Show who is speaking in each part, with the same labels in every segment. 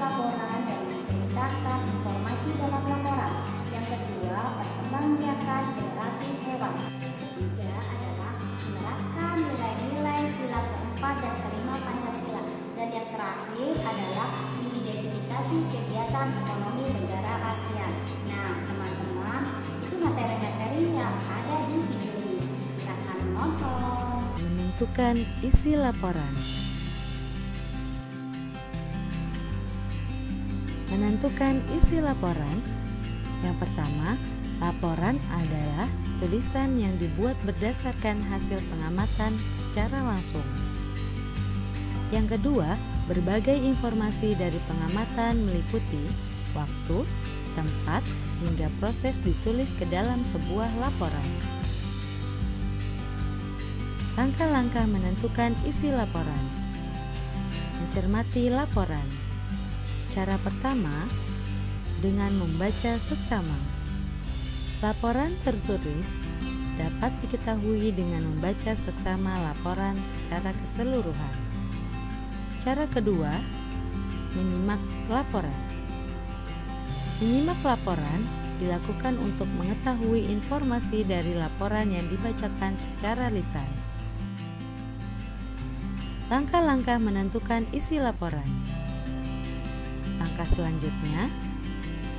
Speaker 1: laporan dan menceritakan informasi dalam laporan. Yang kedua, perkembangbiakan generatif hewan. Yang ketiga adalah menerapkan nilai-nilai sila keempat dan kelima Pancasila. Dan yang terakhir adalah mengidentifikasi kegiatan ekonomi negara ASEAN. Nah, teman-teman, itu materi-materi yang ada di video ini. Silakan menonton.
Speaker 2: Menentukan isi laporan. Menentukan isi laporan. Yang pertama, laporan adalah tulisan yang dibuat berdasarkan hasil pengamatan secara langsung. Yang kedua, berbagai informasi dari pengamatan meliputi waktu, tempat, hingga proses ditulis ke dalam sebuah laporan. Langkah-langkah menentukan isi laporan. Mencermati laporan. Cara pertama, dengan membaca seksama. Laporan tertulis dapat diketahui dengan membaca seksama laporan secara keseluruhan. Cara kedua, menyimak laporan. Menyimak laporan dilakukan untuk mengetahui informasi dari laporan yang dibacakan secara lisan. Langkah-langkah menentukan isi laporan. Langkah selanjutnya,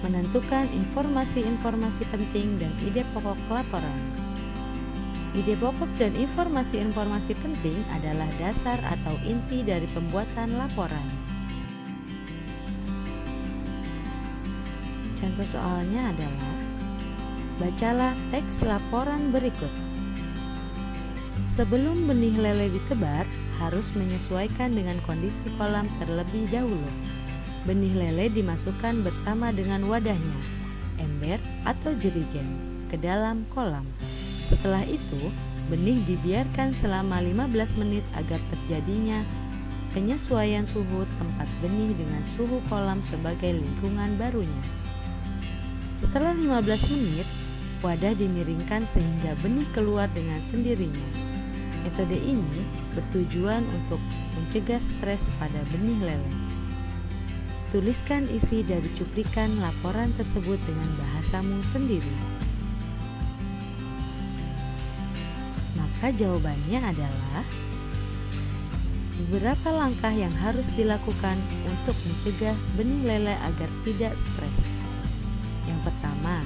Speaker 2: menentukan informasi-informasi penting dan ide pokok laporan. Ide pokok dan informasi-informasi penting adalah dasar atau inti dari pembuatan laporan. Contoh soalnya adalah, bacalah teks laporan berikut. Sebelum benih lele ditebar, harus menyesuaikan dengan kondisi kolam terlebih dahulu. Benih lele dimasukkan bersama dengan wadahnya, ember atau jerigen, ke dalam kolam. Setelah itu, benih dibiarkan selama 15 menit agar terjadinya penyesuaian suhu tempat benih dengan suhu kolam sebagai lingkungan barunya. Setelah 15 menit, wadah dimiringkan sehingga benih keluar dengan sendirinya. Metode ini bertujuan untuk mencegah stres pada benih lele. Tuliskan isi dari cuplikan laporan tersebut dengan bahasamu sendiri. Maka jawabannya adalah beberapa langkah yang harus dilakukan untuk mencegah benih lele agar tidak stres. Yang pertama,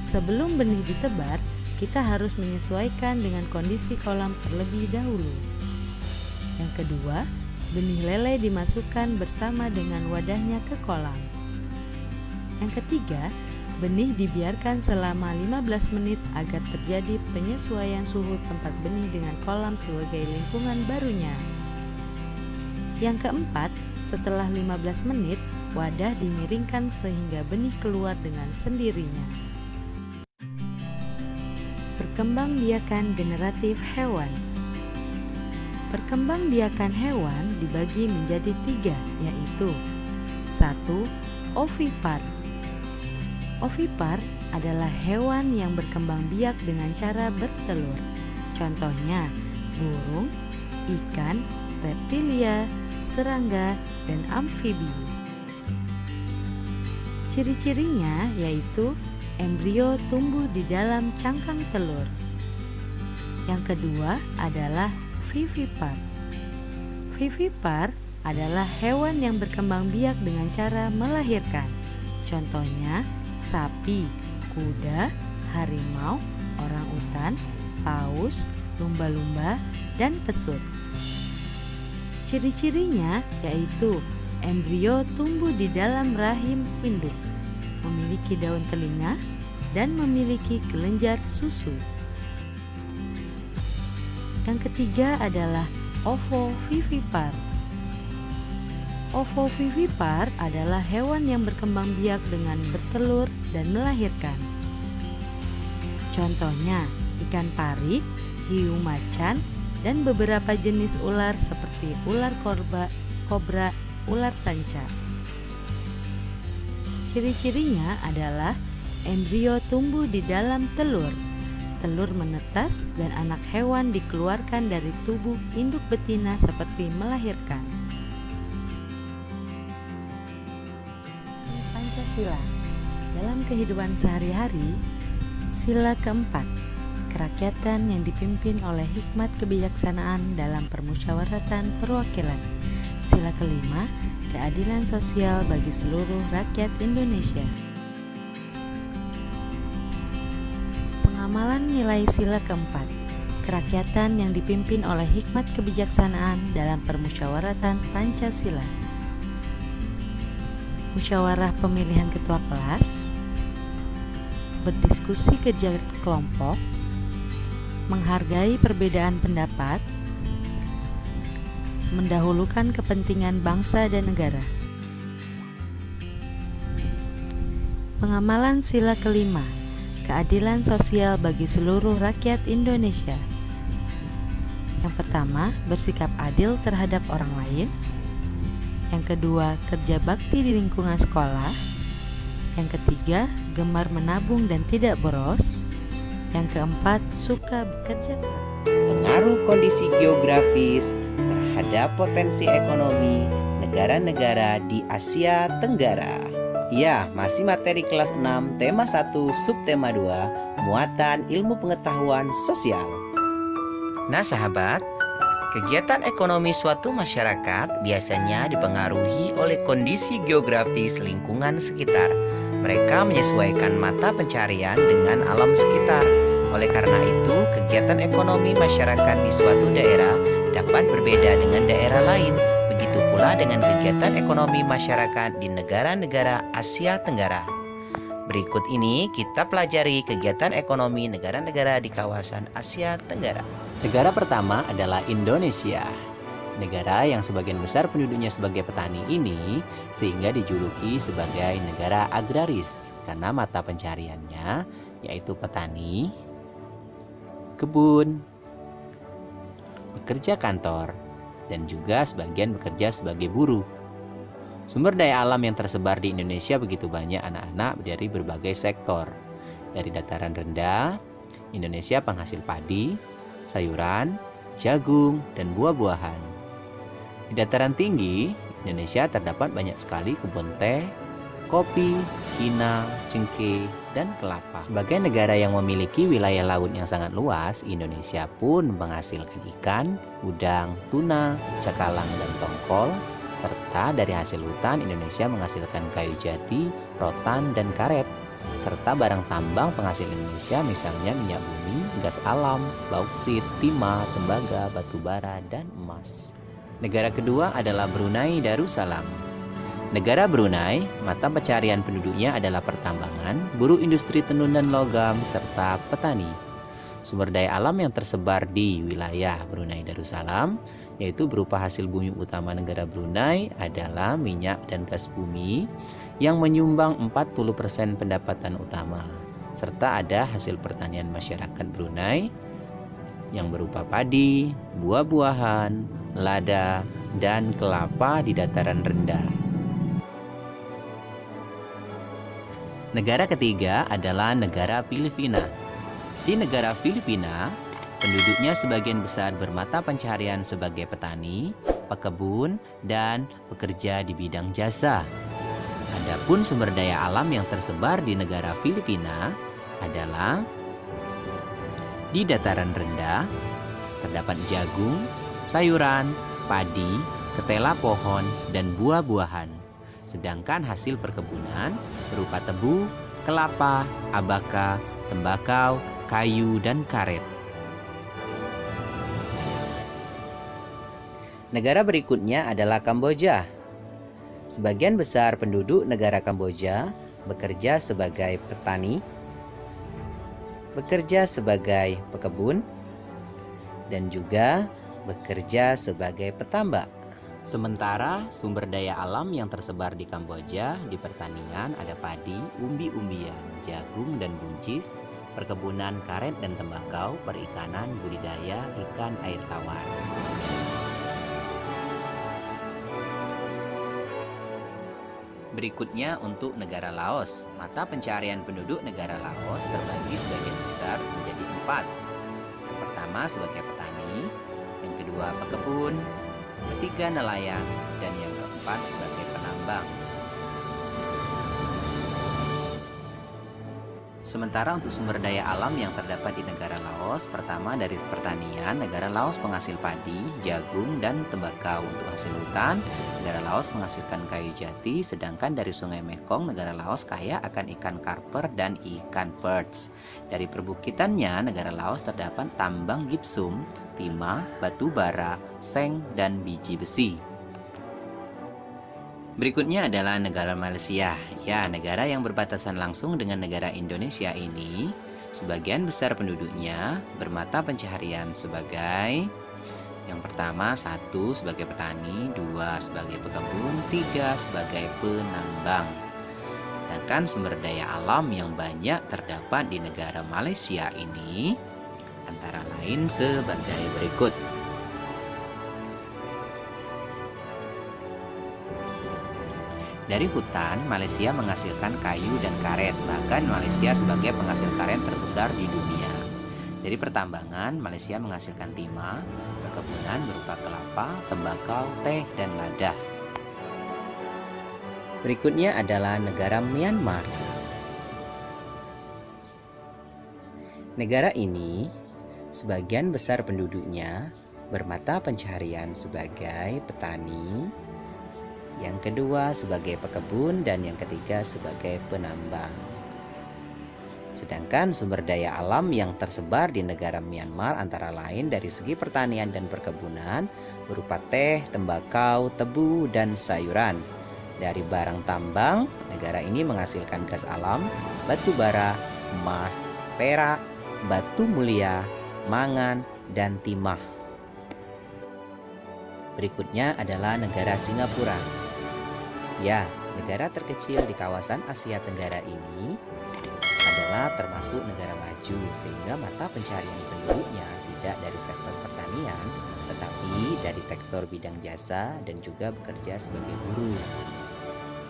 Speaker 2: sebelum benih ditebar, kita harus menyesuaikan dengan kondisi kolam terlebih dahulu. Yang kedua, benih lele dimasukkan bersama dengan wadahnya ke kolam. Yang ketiga, benih dibiarkan selama 15 menit agar terjadi penyesuaian suhu tempat benih dengan kolam sebagai lingkungan barunya. Yang keempat, setelah 15 menit, wadah dimiringkan sehingga benih keluar dengan sendirinya. Perkembangbiakan generatif hewan. Perkembangbiakan hewan dibagi menjadi 3, yaitu 1. Ovipar. Ovipar adalah hewan yang berkembang biak dengan cara bertelur. Contohnya, burung, ikan, reptilia, serangga, dan amfibi. Ciri-cirinya yaitu embrio tumbuh di dalam cangkang telur. Yang kedua adalah vivipar. Vivipar adalah hewan yang berkembang biak dengan cara melahirkan. Contohnya, sapi, kuda, harimau, orangutan, paus, lumba-lumba, dan pesut. Ciri-cirinya yaitu embrio tumbuh di dalam rahim induk, memiliki daun telinga, dan memiliki kelenjar susu. Yang ketiga adalah ovovivipar. Ovovivipar adalah hewan yang berkembang biak dengan bertelur dan melahirkan. Contohnya, ikan pari, hiu macan, dan beberapa jenis ular seperti ular kobra, ular sanca. Ciri-cirinya adalah embrio tumbuh di dalam telur. Telur menetas dan anak hewan dikeluarkan dari tubuh induk betina seperti melahirkan. Pancasila. Dalam kehidupan sehari-hari, sila keempat, kerakyatan yang dipimpin oleh hikmat kebijaksanaan dalam permusyawaratan perwakilan. Sila kelima, keadilan sosial bagi seluruh rakyat Indonesia. Pengamalan nilai sila keempat, kerakyatan yang dipimpin oleh hikmat kebijaksanaan dalam permusyawaratan Pancasila. Musyawarah pemilihan ketua kelas, berdiskusi kerja kelompok, menghargai perbedaan pendapat, mendahulukan kepentingan bangsa dan negara. Pengamalan sila kelima, keadilan sosial bagi seluruh rakyat Indonesia. Yang pertama, bersikap adil terhadap orang lain. Yang kedua, kerja bakti di lingkungan sekolah. Yang ketiga, gemar menabung dan tidak boros. Yang keempat, suka bekerja keras.
Speaker 3: Pengaruh kondisi geografis terhadap potensi ekonomi negara-negara di Asia Tenggara. Ya, masih materi kelas 6, tema 1, subtema 2, muatan ilmu pengetahuan sosial. Nah sahabat, kegiatan ekonomi suatu masyarakat biasanya dipengaruhi oleh kondisi geografis lingkungan sekitar. Mereka menyesuaikan mata pencarian dengan alam sekitar. Oleh karena itu, kegiatan ekonomi masyarakat di suatu daerah dapat berbeda dengan daerah lain. Begitu pula dengan kegiatan ekonomi masyarakat di negara-negara Asia Tenggara. Berikut ini kita pelajari kegiatan ekonomi negara-negara di kawasan Asia Tenggara. Negara pertama adalah Indonesia. Negara yang sebagian besar penduduknya sebagai petani ini sehingga dijuluki sebagai negara agraris karena mata pencariannya yaitu petani, kebun, bekerja kantor, dan juga sebagian bekerja sebagai buruh. Sumber daya alam yang tersebar di Indonesia begitu banyak anak-anak dari berbagai sektor. Dari dataran rendah, Indonesia penghasil padi, sayuran, jagung, dan buah-buahan. Di dataran tinggi, Indonesia terdapat banyak sekali kebun teh, kopi, kina, cengkeh, dan kelapa. Sebagai negara yang memiliki wilayah laut yang sangat luas, Indonesia pun menghasilkan ikan, udang, tuna, cakalang, dan tongkol. Serta dari hasil hutan, Indonesia menghasilkan kayu jati, rotan, dan karet. Serta barang tambang penghasil Indonesia misalnya minyak bumi, gas alam, bauksit, timah, tembaga, batu bara, dan emas. Negara kedua adalah Brunei Darussalam. Negara Brunei, mata pencarian penduduknya adalah pertambangan, buruh industri tenun dan logam, serta petani. Sumber daya alam yang tersebar di wilayah Brunei Darussalam, yaitu berupa hasil bumi utama negara Brunei adalah minyak dan gas bumi yang menyumbang 40% pendapatan utama. Serta ada hasil pertanian masyarakat Brunei yang berupa padi, buah-buahan, lada, dan kelapa di dataran rendah. Negara ketiga adalah negara Filipina. Di negara Filipina, penduduknya sebagian besar bermata pencaharian sebagai petani, pekebun, dan pekerja di bidang jasa. Adapun sumber daya alam yang tersebar di negara Filipina adalah di dataran rendah, terdapat jagung, sayuran, padi, ketela pohon, dan buah-buahan. Sedangkan hasil perkebunan berupa tebu, kelapa, abaka, tembakau, kayu, dan karet. Negara berikutnya adalah Kamboja. Sebagian besar penduduk negara Kamboja bekerja sebagai petani, bekerja sebagai pekebun, dan juga bekerja sebagai petambak. Sementara sumber daya alam yang tersebar di Kamboja di pertanian ada padi, umbi-umbian, jagung dan buncis, perkebunan karet dan tembakau, perikanan, budidaya ikan air tawar. Berikutnya untuk negara Laos. Mata pencarian penduduk negara Laos terbagi sebagian besar menjadi 4. Yang pertama sebagai petani, yang kedua pekebun, ketiga nelayan, dan yang keempat sebagai penambang. Sementara untuk sumber daya alam yang terdapat di negara Laos, pertama dari pertanian, negara Laos penghasil padi, jagung, dan tembakau. Untuk hasil hutan, negara Laos menghasilkan kayu jati, sedangkan dari Sungai Mekong, negara Laos kaya akan ikan karper dan ikan perch. Dari perbukitannya, negara Laos terdapat tambang gipsum, timah, batu bara, seng, dan biji besi. Berikutnya adalah negara Malaysia. Ya, negara yang berbatasan langsung dengan negara Indonesia ini, sebagian besar penduduknya bermata pencaharian sebagai yang pertama, 1 sebagai petani, 2 sebagai pekebun, 3 sebagai penambang. Sedangkan sumber daya alam yang banyak terdapat di negara Malaysia ini antara lain sebagai berikut. Dari hutan, Malaysia menghasilkan kayu dan karet. Bahkan Malaysia sebagai penghasil karet terbesar di dunia. Dari pertambangan, Malaysia menghasilkan timah, perkebunan berupa kelapa, tembakau, teh, dan lada. Berikutnya adalah negara Myanmar. Negara ini, sebagian besar penduduknya bermata pencaharian sebagai petani, yang kedua sebagai pekebun, dan yang ketiga sebagai penambang. Sedangkan sumber daya alam yang tersebar di negara Myanmar antara lain dari segi pertanian dan perkebunan berupa teh, tembakau, tebu, dan sayuran. Dari barang tambang, negara ini menghasilkan gas alam, batu bara, emas, perak, batu mulia, mangan, dan timah. Berikutnya adalah negara Singapura. Ya, negara terkecil di kawasan Asia Tenggara ini adalah termasuk negara maju, sehingga mata pencarian penduduknya tidak dari sektor pertanian, tetapi dari sektor bidang jasa dan juga bekerja sebagai buruh.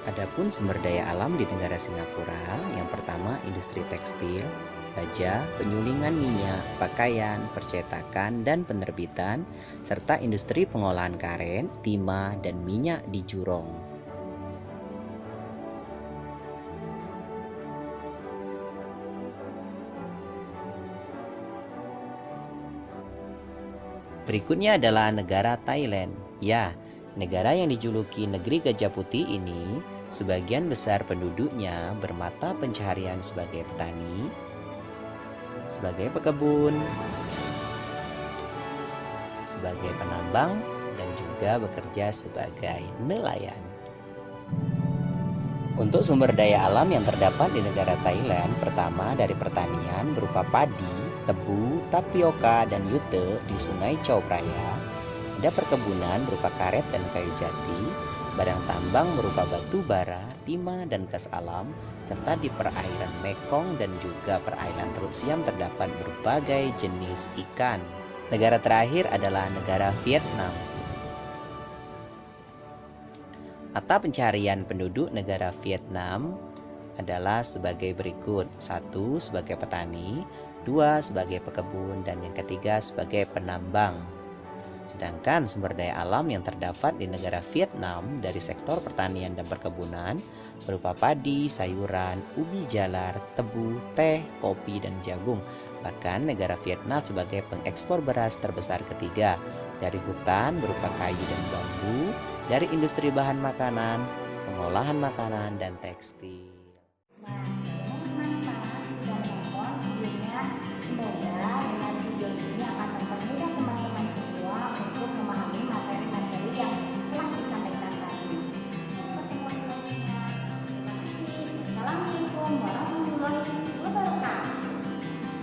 Speaker 3: Adapun sumber daya alam di negara Singapura, yang pertama industri tekstil, baja, penyulingan minyak, pakaian, percetakan, dan penerbitan, serta industri pengolahan karet, timah, dan minyak di Jurong. Berikutnya adalah negara Thailand. Ya, negara yang dijuluki negeri gajah putih ini, sebagian besar penduduknya bermata pencaharian sebagai petani, sebagai pekebun, sebagai penambang, dan juga bekerja sebagai nelayan. Untuk sumber daya alam yang terdapat di negara Thailand, pertama dari pertanian berupa padi, tebu, tapioka, dan yute di Sungai Chao Phraya. Ada perkebunan berupa karet dan kayu jati, barang tambang berupa batu bara, timah, dan gas alam, serta di perairan Mekong dan juga perairan Teluk Siam terdapat berbagai jenis ikan. Negara terakhir adalah negara Vietnam. Mata pencaharian penduduk negara Vietnam adalah sebagai berikut. 1 sebagai petani, 2 sebagai pekebun, dan yang ketiga sebagai penambang. Sedangkan sumber daya alam yang terdapat di negara Vietnam dari sektor pertanian dan perkebunan berupa padi, sayuran, ubi jalar, tebu, teh, kopi, dan jagung. Bahkan negara Vietnam sebagai pengekspor beras terbesar ketiga. Dari hutan berupa kayu dan bambu, dari industri bahan makanan, pengolahan makanan, dan tekstil.
Speaker 1: Nah, teman-teman sudah menonton videonya. Semoga